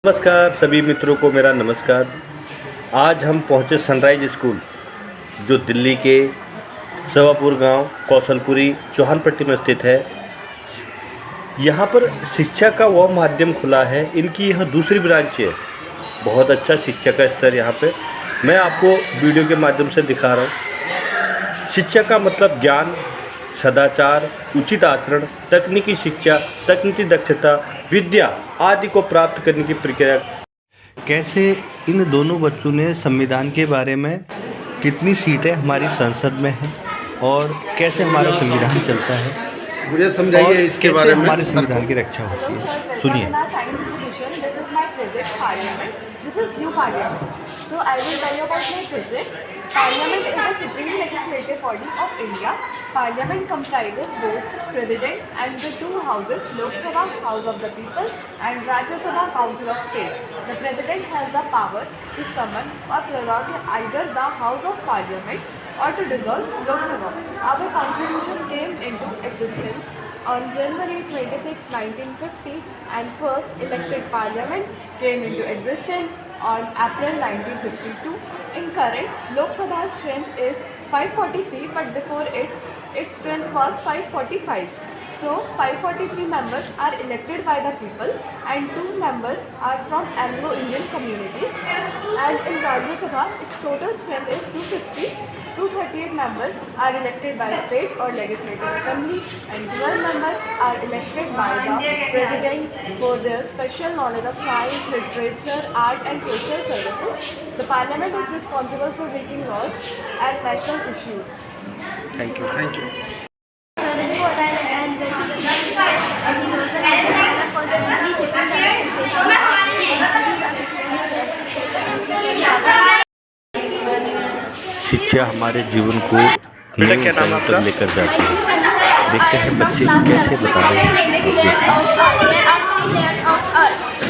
नमस्कार सभी मित्रों को मेरा नमस्कार। आज हम पहुंचे सनराइज स्कूल जो दिल्ली के सवापुर गांव कौशलपुरी चौहानपट्टी में स्थित है। यहां पर शिक्षा का वह माध्यम खुला है। इनकी यह दूसरी ब्रांच है। बहुत अच्छा शिक्षा का स्तर यहाँ पे मैं आपको वीडियो के माध्यम से दिखा रहा हूँ। शिक्षा का मतलब ज्ञान, सदाचार, उचित आचरण, तकनीकी शिक्षा, तकनीकी दक्षता, विद्या आदि को प्राप्त करने की प्रक्रिया। कैसे इन दोनों बच्चों ने संविधान के बारे में कितनी सीटें हमारी संसद में हैं और कैसे हमारा संविधान चलता है, मुझे समझाइए इसके बारे में। हमारे संविधान की रक्षा होती है। सुनिए। This is new parliament. So I will tell you about my project. Parliament is the supreme legislative body of India. Parliament comprises both President and the two houses, Lok Sabha, House of the People, and Rajya Sabha, Council of State. The President has the power to summon or prorogue either the House of Parliament or to dissolve Lok Sabha. Our constitution came into existence on January 26, 1950, and first elected parliament came into existence on April 1952. In current, Lok Sabha's strength is 543, but before its strength was 545. So 543 members are elected by the people and 2 members are from Anglo-Indian community. And in Rajya Sabha, its total strength is 250. 238 members are elected by state or legislative assembly and 12 members are elected by the president for their special knowledge of science, literature, art and social services. The parliament is responsible for making laws and national issues. Thank you. Thank you. शिक्षा हमारे जीवन को नई ऊंचाइयों तक लेकर जाती है। देखते हैं बच्चे कैसे बता रहे हैं।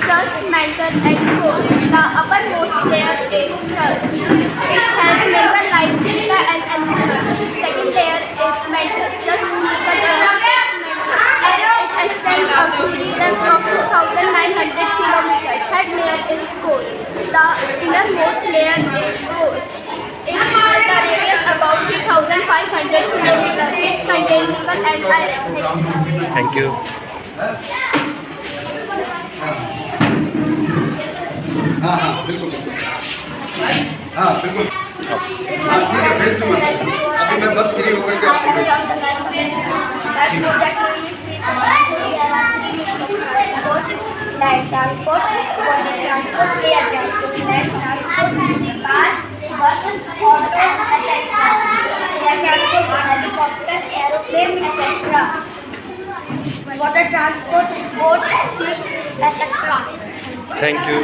Crust, mantle and core. The uppermost layer is crust. It has mineral like silica and alumina. Second layer is mantle, just the layer of mantle. It extends out to region of 2,900 kilometers. Third layer is core. The innermost layer is core. It has the radius about 3,500 kilometers. It contains nickel and iron. Thank you. हाँ बिल्कुल हाँ बिल्कुल हाँ ठीक है, भेज दूँगा। अभी मैं बस फ्री होकर के आपको Land transport, water transport, air transport, land transport, car, buses, auto, etc. Air transport, helicopter, aeroplane, etc. Water transport, boat, ship, etc. Thank you.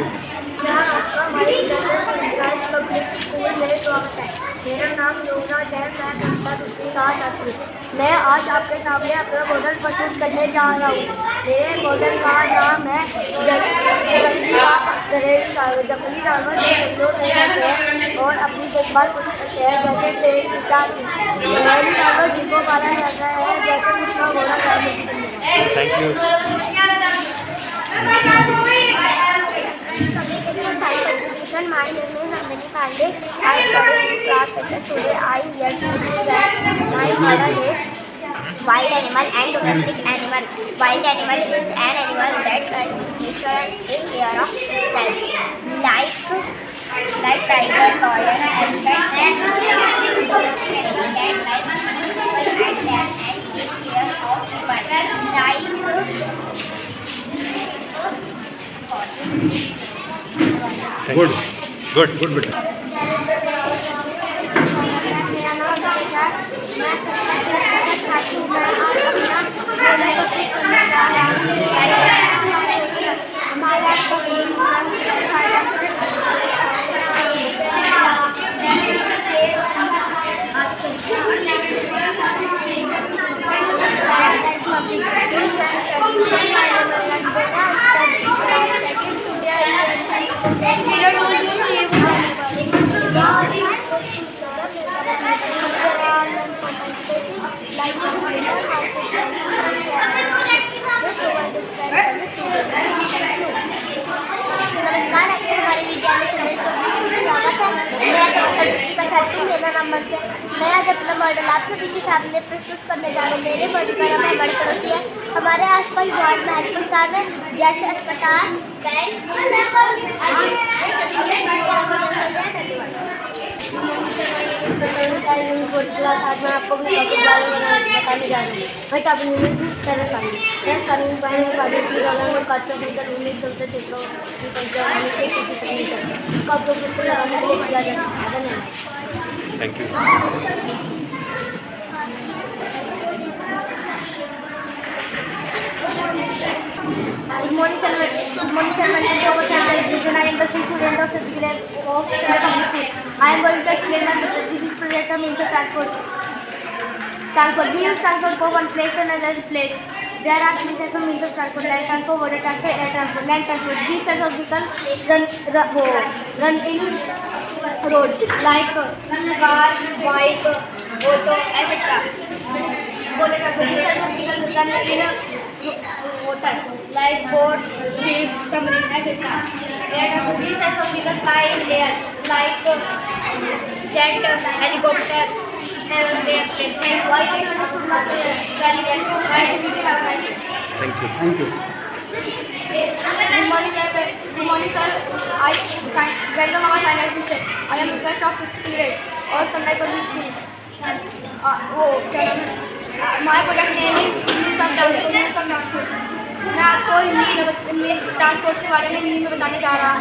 यहाँ आपका हमारे सरकारी पब्लिक स्कूल में स्वागत है। मेरा नाम योगना जैन, मैं कक्षा दूसरी का छात्र हूँ। मैं आज आपके सामने अपना मॉडल प्रस्तुत करने जा रहा हूँ। मेरे मॉडल का नाम है जंगली जानवर जो हैं और अपनी देखभाल करते हैं, जैसे शेर की चांदी। जंगली जानवर जिनको पाला जाता है, जैसे दूसरा मॉडल है। Thank you. My name is Nandini Pandey. I study in class 2. Today I here to present my model is wild animal and domestic animal. Wild animal is an animal that nature and take care of itself, like tiger, lion, elephant, and domestic animal that like people and cat and take care of good Good. बेटा। वालेकुम, मेरा नाम मंच है। मैं आज अपना model आप सभी के सामने प्रस्तुत करने जा रहा हूँ। मेरे मॉडल का नाम हमारे पड़ोसी है। हमारे आसपास बहुत महत्वपूर्ण स्थान है, जैसे अस्पताल, बैंक, आज मैं आपको अपने टॉपिक के बारे में बताने जा रही हूँ। मैं टॉपिक टेरेस फार्मिंग कच्चा फूल उन्नीस चलते क्षेत्रों से इसका उपयोग फूल लगाने के लिए किया जाता है। धन्यवाद। Thank you. Good morning, sir. Good morning, sir. My name is Robert and I am the student of physical of I am going to explain that this is project of means of transport. We use transport for one place to another place. There are three types of means of transport: land transport, water transport, air transport. Land transport. These types of vehicles run in roads like car, bike, auto, etc. Water transport. These types of vehicles run in water like boat, ship, submarine, etc. Air transport. These types of vehicles fly in air like jet, helicopter, airplane. Why I understood my very well. Nice to meet you. Have a nice day. Thank you. Thank you. Good morning, sir. Welcome our science teacher. I am Mukesh of 5th grade or Sunlight Public School. My project name is Means of Transport. मैं आपको Hindi transport के बारे में हिंदी में बताने जा रहा हूँ।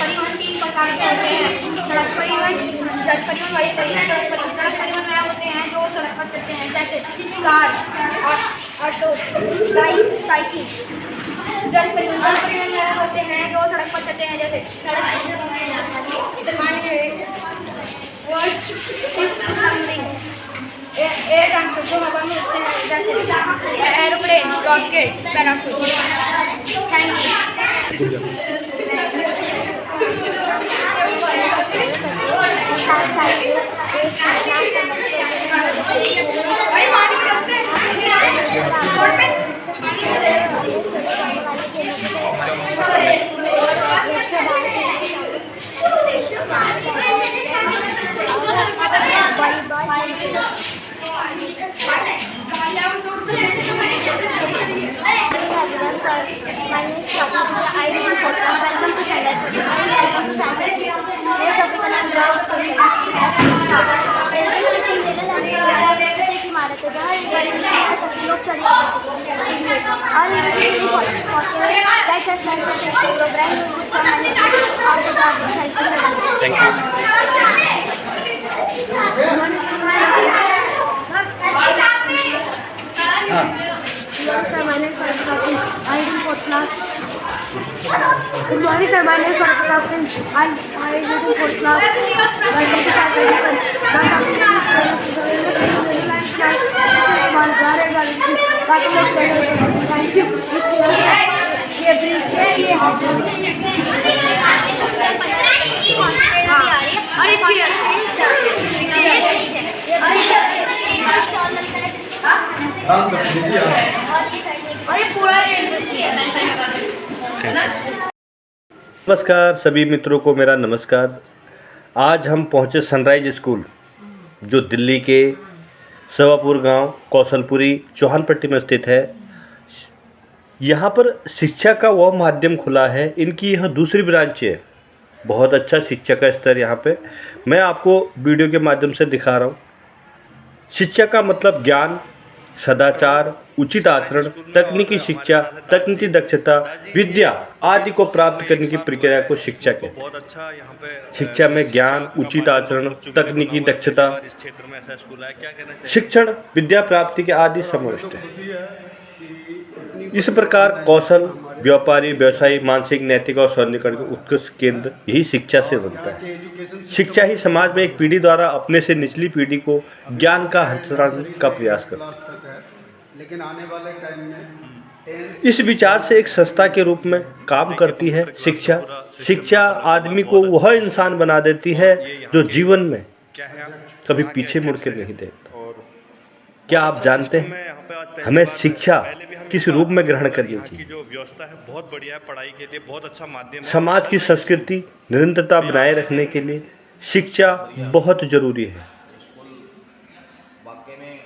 परिवहन 3 प्रकार के होते हैं: सड़क परिवहन, जल परिवहन, वायु परिवहन। सड़क परिवहन में होते हैं जो सड़क पर चलते हैं, जैसे कार, ऑटो, बाइक, साइकिल। जल परिवहन में होते हैं जो सड़क पर चलते हैं, जैसे एयर ट्रांसपोर्ट जो हवा में उड़ते हैं, जैसे aeroplane, rocket, parachute. Thank you. Thank you. Sir, my name is Sarapata Singh. I am in 4th class. Good morning, sir. My name is Sarapata Singh. I am in 4th class. Welcome to Science Education. Thank you. ये bridge है, ये अरे पूरा industry है। नमस्कार सभी मित्रों को मेरा नमस्कार। आज हम पहुंचे सनराइज स्कूल जो दिल्ली के सवापुर गांव कौशलपुरी चौहानपट्टी में स्थित है। यहाँ पर शिक्षा का वह माध्यम खुला है, इनकी यह दूसरी ब्रांच है। बहुत अच्छा शिक्षा का स्तर यहाँ पे मैं आपको वीडियो के माध्यम से दिखा रहा हूँ। शिक्षा का मतलब ज्ञान, सदाचार, उचित आचरण, तकनीकी शिक्षा, तकनीकी दक्षता, विद्या आदि को प्राप्त करने की प्रक्रिया को शिक्षा कहते हैं। शिक्षा में ज्ञान, उचित आचरण, तकनीकी दक्षता, शिक्षण, विद्या प्राप्ति के आदि समाविष्ट है। इस प्रकार कौशल, व्यापारी, व्यवसायी, मानसिक, नैतिक और सौंदर्यीकरण के उत्कृष्ट केंद्र यही शिक्षा से बनता है। शिक्षा ही समाज में एक पीढ़ी द्वारा अपने से निचली पीढ़ी को ज्ञान का हस्तांतरण का प्रयास करता है। लेकिन आने वाले टाइम में इस विचार से एक संस्था के रूप में काम करती है शिक्षा आदमी को वह इंसान बना देती है जो जीवन में कभी पीछे मुड़ के नहीं देखता। क्या आप जानते हैं हमें शिक्षा किस रूप में ग्रहण करनी चाहिए? जो व्यवस्था है बहुत बढ़िया है, पढ़ाई के लिए बहुत अच्छा माध्यम है। समाज की संस्कृति निरंतरता बनाए रखने के लिए शिक्षा बहुत जरूरी है।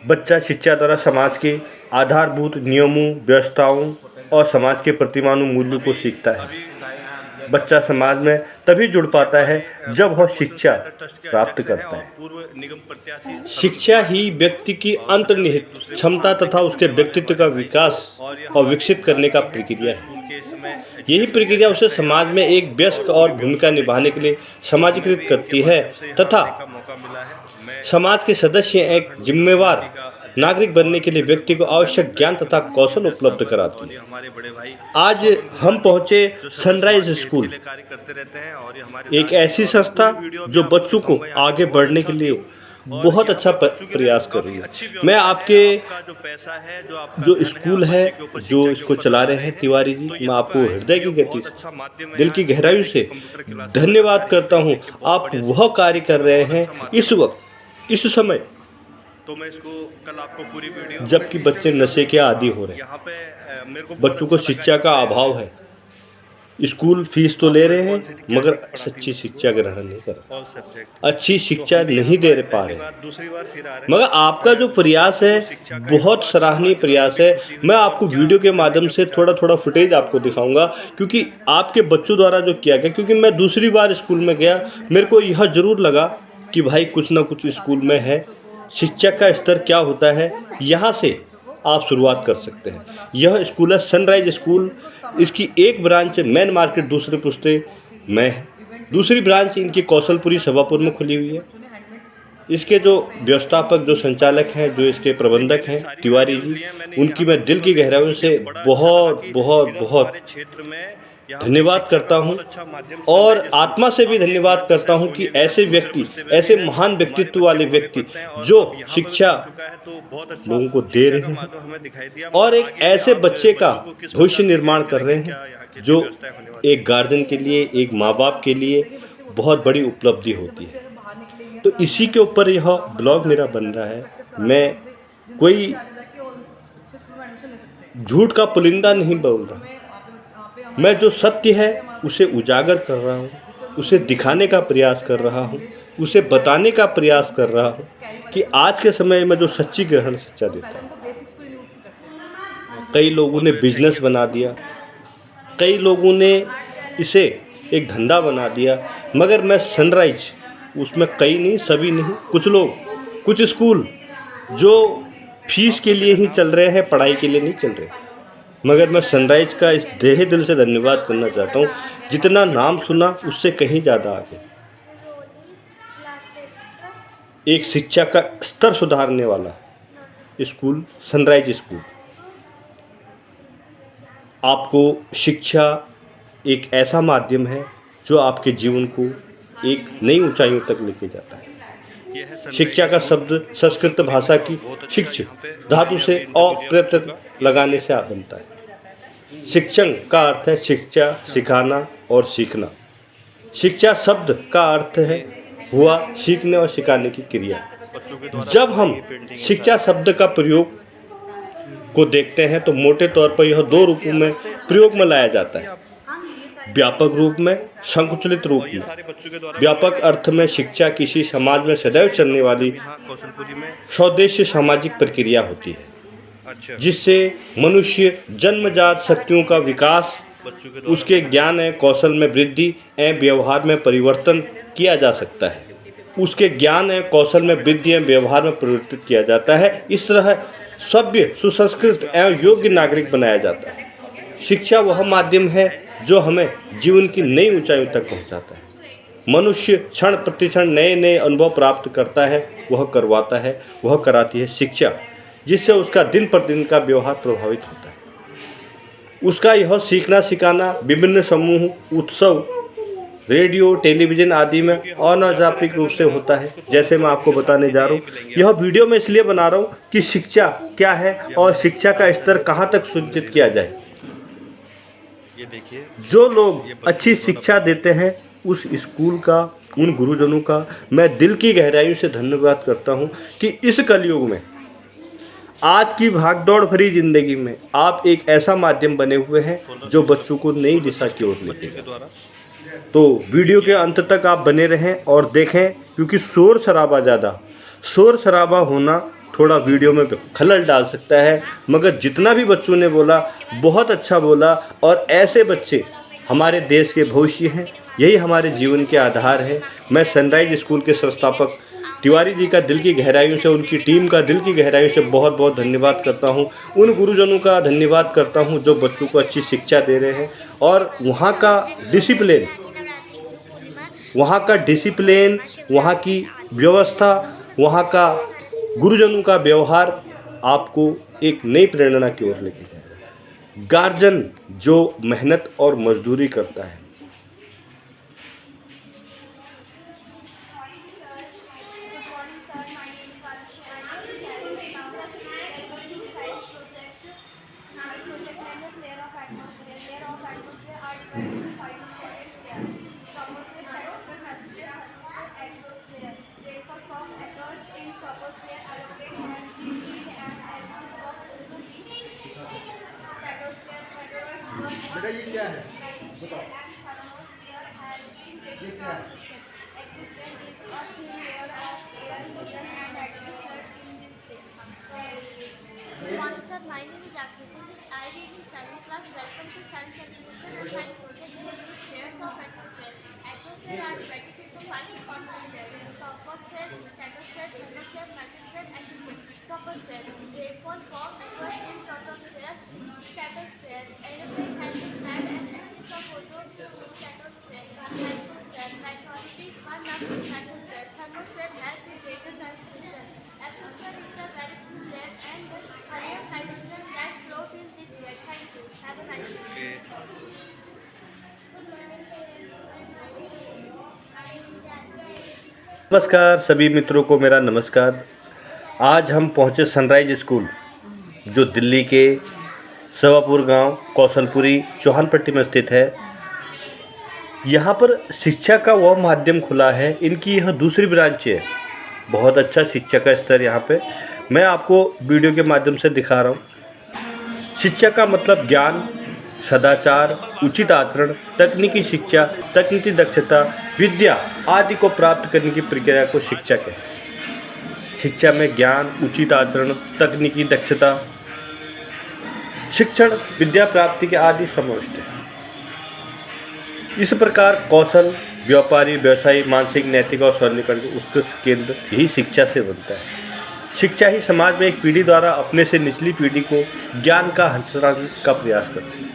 बच्चा शिक्षा द्वारा समाज के आधारभूत नियमों, व्यवस्थाओं और समाज के प्रतिमानों मूल्यों को सीखता है। बच्चा समाज में तभी जुड़ पाता है जब वह शिक्षा प्राप्त करता है। शिक्षा ही व्यक्ति की अंतर्निहित क्षमता तथा उसके व्यक्तित्व का विकास और विकसित करने का प्रक्रिया है। यही प्रक्रिया उसे समाज में एक वयस्क और भूमिका निभाने के लिए समाजीकृत करती है तथा समाज के सदस्य एक जिम्मेवार नागरिक बनने के लिए व्यक्ति को आवश्यक ज्ञान तथा कौशल उपलब्ध कराती है। आज हम पहुंचे सनराइज स्कूल, एक ऐसी संस्था जो बच्चों को आगे बढ़ने के लिए बहुत अच्छा प्रयास कर रही है। मैं आपके जो स्कूल है, जो इसको चला रहे हैं तिवारी जी, मैं आपको हृदय की गति से, दिल की गहराइयों से धन्यवाद करता हूं। आप वह कार्य कर रहे हैं इस वक्त, इस समय, तो मैं इसको कल आपको पूरी वीडियो, जबकि बच्चे नशे के आदी हो रहे हैं, मेरे को बच्चों को शिक्षा का अभाव है। स्कूल फीस तो ले रहे हैं मगर सच्ची शिक्षा ग्रहण नहीं कर रहे, अच्छी शिक्षा नहीं दे पा रहे। दूसरी बार फिर आ रहे, मगर आपका जो प्रयास है बहुत सराहनीय प्रयास है। मैं आपको वीडियो के माध्यम से थोड़ा थोड़ा फुटेज आपको दिखाऊंगा, क्योंकि आपके बच्चों द्वारा जो किया गया, क्योंकि मैं दूसरी बार स्कूल में गया, मेरे को यह जरूर लगा कि भाई कुछ ना कुछ स्कूल में है। शिक्षा का स्तर क्या होता है, यहाँ से आप शुरुआत कर सकते हैं। यह स्कूल है सनराइज स्कूल। इसकी एक ब्रांच मेन मार्केट दूसरे पुस्ते में है, दूसरी ब्रांच इनकी कौशलपुरी सभापुर में खुली हुई है। इसके जो व्यवस्थापक, जो संचालक हैं, जो इसके प्रबंधक हैं तिवारी जी, उनकी मैं दिल की गहराइयों से बहुत बहुत बहुत धन्यवाद करता हूं और आत्मा से भी धन्यवाद करता हूं कि ऐसे व्यक्ति, ऐसे महान व्यक्तित्व वाले व्यक्ति जो शिक्षा लोगों को दे रहे हैं और एक ऐसे बच्चे का भविष्य निर्माण कर रहे हैं जो एक गार्जियन के लिए, एक माँ बाप के लिए बहुत बड़ी उपलब्धि होती है। तो इसी के ऊपर यह ब्लॉग मेरा बन रहा है। मैं कोई झूठ का पुलिंदा नहीं बोल रहा, मैं जो सत्य है उसे उजागर कर रहा हूँ, उसे दिखाने का प्रयास कर रहा हूँ, उसे बताने का प्रयास कर रहा हूँ कि आज के समय में जो सच्ची ग्रहण शिक्षा देता है। कई लोगों ने बिजनेस बना दिया, कई लोगों ने इसे एक धंधा बना दिया, मगर मैं सनराइज, उसमें कई नहीं, सभी नहीं, कुछ लोग, कुछ स्कूल जो फीस के लिए ही चल रहे हैं, पढ़ाई के लिए नहीं चल रहे। मगर मैं सनराइज का इस देहे दिल से धन्यवाद करना चाहता हूँ। जितना नाम सुना उससे कहीं ज़्यादा आगे, एक शिक्षा का स्तर सुधारने वाला स्कूल सनराइज स्कूल। आपको शिक्षा एक ऐसा माध्यम है जो आपके जीवन को एक नई ऊंचाइयों तक लेके जाता है। शिक्षा का शब्द संस्कृत भाषा की शिक्ष धातु से अप्रत्यय लगाने से बनता है। शिक्षण का अर्थ है शिक्षा, सिखाना और सीखना। शिक्षा शब्द का अर्थ है हुआ, सीखने और सिखाने की क्रिया। जब हम शिक्षा शब्द का प्रयोग को देखते हैं तो मोटे तौर पर यह दो रूपों में प्रयोग में लाया जाता है, व्यापक रूप में, संकुचित रूप में। व्यापक अर्थ में शिक्षा किसी समाज में सदैव चलने वाली स्वदेशी सामाजिक प्रक्रिया होती है जिससे मनुष्य जन्मजात शक्तियों का विकास, उसके ज्ञान एवं कौशल में वृद्धि एवं व्यवहार में परिवर्तन किया जा सकता है। उसके ज्ञान एवं कौशल में वृद्धि एवं व्यवहार में परिवर्तित किया जाता है। इस तरह सभ्य, सुसंस्कृत एवं योग्य नागरिक बनाया जाता है। शिक्षा वह माध्यम है जो हमें जीवन की नई ऊंचाइयों तक पहुंचाता है। मनुष्य क्षण प्रतिक्षण नए नए अनुभव प्राप्त करता है, वह करवाता है, वह कराती है शिक्षा, जिससे उसका दिन प्रतिदिन का व्यवहार प्रभावित होता है। उसका यह सीखना सिखाना विभिन्न समूह, उत्सव, रेडियो, टेलीविज़न आदि में अनौपचारिक रूप से होता है। जैसे मैं आपको बताने जा रहा हूँ, यह वीडियो मैं इसलिए बना रहा हूँ कि शिक्षा क्या है और शिक्षा का स्तर कहाँ तक सुनिश्चित किया जाए। जो लोग अच्छी शिक्षा देते हैं उस स्कूल का, उन गुरुजनों का मैं दिल की गहराइयों से धन्यवाद करता हूँ कि इस कलयुग में आज की भागदौड़ भरी जिंदगी में आप एक ऐसा माध्यम बने हुए हैं जो बच्चों को नई दिशा की ओर लेके जाएगा। तो वीडियो के अंत तक आप बने रहें और देखें, क्योंकि शोर शराबा होना थोड़ा वीडियो में खलल डाल सकता है, मगर जितना भी बच्चों ने बोला बहुत अच्छा बोला। और ऐसे बच्चे हमारे देश के भविष्य हैं, यही हमारे जीवन के आधार है। मैं सनराइज स्कूल के संस्थापक तिवारी जी का दिल की गहराइयों से, उनकी टीम का दिल की गहराइयों से बहुत बहुत धन्यवाद करता हूं। उन गुरुजनों का धन्यवाद करता हूं जो बच्चों को अच्छी शिक्षा दे रहे हैं। और वहां का डिसिप्लिन, वहाँ की व्यवस्था, वहाँ का गुरुजनों का व्यवहार आपको एक नई प्रेरणा की ओर लेके जाएगा। गार्जियन जो मेहनत और मजदूरी करता है, बेटा ये क्या है बताओ, ये क्या है? Sir, my name is Akriti. I read in 7th class. Welcome to Science Exhibition and Science Project. We use layers of atmosphere. Atmosphere are divided into 5 component layers: troposphere, stratosphere, thermosphere, mesosphere, exosphere. Troposphere. Rainfall forms occurs in troposphere. Stratosphere. Aeroplane has been flat and axis of ozone in stratosphere. Mesosphere. Meteorology is one of the mesosphere. Thermosphere has the greater transmission. Exosphere is a very thin layer and higher hydrogen gas float in this layer. Thank you. Have a nice day. नमस्कार सभी मित्रों को मेरा नमस्कार। आज हम पहुंचे sunrise school जो दिल्ली के सवापुर गांव कौशलपुरी चौहानपट्टी में स्थित है। यहाँ पर शिक्षा का वह माध्यम खुला है, इनकी यह दूसरी ब्रांच है। बहुत अच्छा शिक्षा का स्तर यहाँ पे मैं आपको वीडियो के माध्यम से दिखा रहा हूँ। शिक्षा का मतलब ज्ञान, सदाचार, उचित आचरण, तकनीकी शिक्षा, तकनीकी दक्षता, विद्या आदि को प्राप्त करने की प्रक्रिया को शिक्षा कहते हैं। शिक्षा में ज्ञान, उचित आचरण, तकनीकी दक्षता, शिक्षण, विद्या प्राप्ति के आदि समाविष्ट है। इस प्रकार कौशल, व्यापारी, व्यवसायी, मानसिक, नैतिक और स्वर्णीकरण के उत्कृष्ट केंद्र यही शिक्षा से बनता है। शिक्षा ही समाज में एक पीढ़ी द्वारा अपने से निचली पीढ़ी को ज्ञान का हस्तांतरण का प्रयास करती है।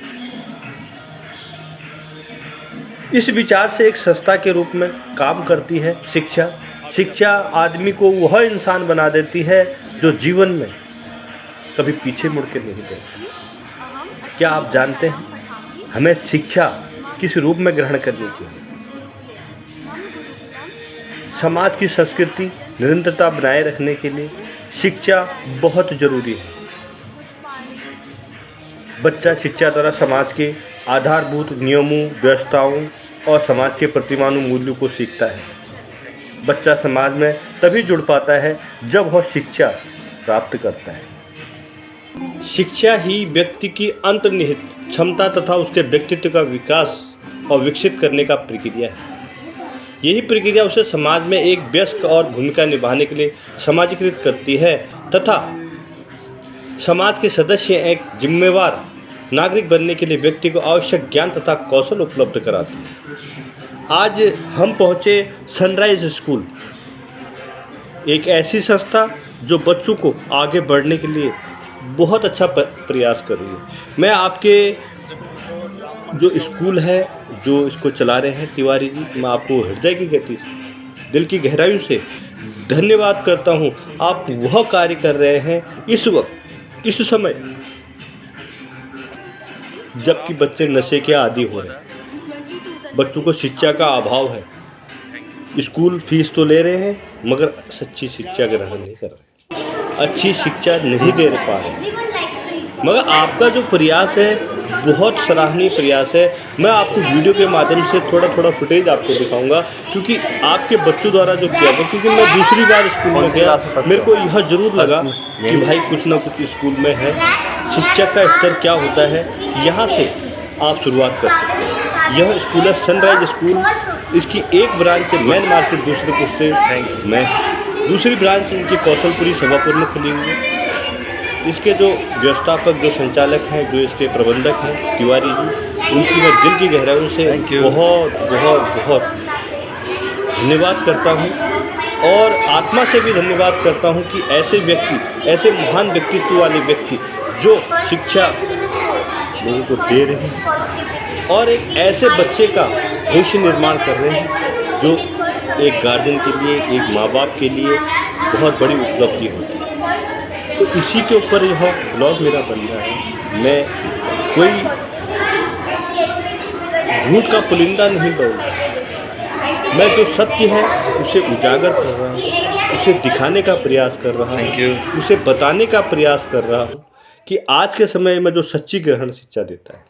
इस विचार से एक संस्था के रूप में काम करती है शिक्षा आदमी को वह इंसान बना देती है जो जीवन में कभी पीछे मुड़ के नहीं देखता। क्या आप जानते हैं हमें शिक्षा किस रूप में ग्रहण करनी चाहिए? समाज की संस्कृति निरंतरता बनाए रखने के लिए शिक्षा बहुत जरूरी है। बच्चा शिक्षा द्वारा समाज के आधारभूत नियमों, व्यवस्थाओं और समाज के प्रतिमानों मूल्यों को सीखता है। बच्चा समाज में तभी जुड़ पाता है जब वह शिक्षा प्राप्त करता है। शिक्षा ही व्यक्ति की अंतर्निहित क्षमता तथा उसके व्यक्तित्व का विकास और विकसित करने का प्रक्रिया है। यही प्रक्रिया उसे समाज में एक वयस्क और भूमिका निभाने के लिए समाजीकृत करती है तथा समाज के सदस्य एक जिम्मेवार नागरिक बनने के लिए व्यक्ति को आवश्यक ज्ञान तथा कौशल उपलब्ध कराती है। आज हम पहुँचे सनराइज स्कूल, एक ऐसी संस्था जो बच्चों को आगे बढ़ने के लिए बहुत अच्छा प्रयास कर रही है। मैं आपके जो स्कूल है, जो इसको चला रहे हैं तिवारी जी, मैं आपको हृदय की गति से, दिल की गहराइयों से धन्यवाद करता हूँ। आप वह कार्य कर रहे हैं इस वक्त, इस समय, जबकि बच्चे नशे के आदी हो रहे हैं, बच्चों को शिक्षा का अभाव है। स्कूल फीस तो ले रहे हैं मगर सच्ची शिक्षा ग्रहण नहीं कर रहे, अच्छी शिक्षा नहीं दे पा रहे। मगर आपका जो प्रयास है बहुत सराहनीय प्रयास है। मैं आपको वीडियो के माध्यम से थोड़ा थोड़ा फुटेज आपको दिखाऊंगा, क्योंकि आपके बच्चों द्वारा जो किया गया, क्योंकि मैं दूसरी बार स्कूल में गया, मेरे को यह जरूर लगा कि भाई कुछ ना कुछ स्कूल में है। शिक्षा का स्तर क्या होता है, यहाँ से आप शुरुआत कर सकते हैं। यह स्कूल है सनराइज स्कूल, इसकी एक ब्रांच है मेन मार्केट दूसरे पुस्ते में, दूसरी ब्रांच इनकी कौशलपुरी सभापुर में खुली हुई है। इसके जो व्यवस्थापक जो संचालक हैं, जो इसके प्रबंधक हैं तिवारी जी, उनकी मैं दिल की गहराइयों से बहुत बहुत बहुत धन्यवाद करता हूं, और आत्मा से भी धन्यवाद करता हूं कि ऐसे व्यक्ति, ऐसे महान व्यक्तित्व वाले व्यक्ति जो शिक्षा लोगों को दे रहे हैं और एक ऐसे बच्चे का भविष्य निर्माण कर रहे हैं जो एक गार्जियन के लिए, एक माँ बाप के लिए बहुत बड़ी उपलब्धि होती है। तो इसी के ऊपर यह ब्लॉग मेरा बन रहा है। मैं कोई झूठ का पुलिंदा नहीं बोल रहा, मैं जो सत्य है उसे उजागर कर रहा हूँ, उसे दिखाने का प्रयास कर रहा हूँ, उसे बताने का प्रयास कर रहा हूँ कि आज के समय में जो सच्ची ग्रहण शिक्षा देता है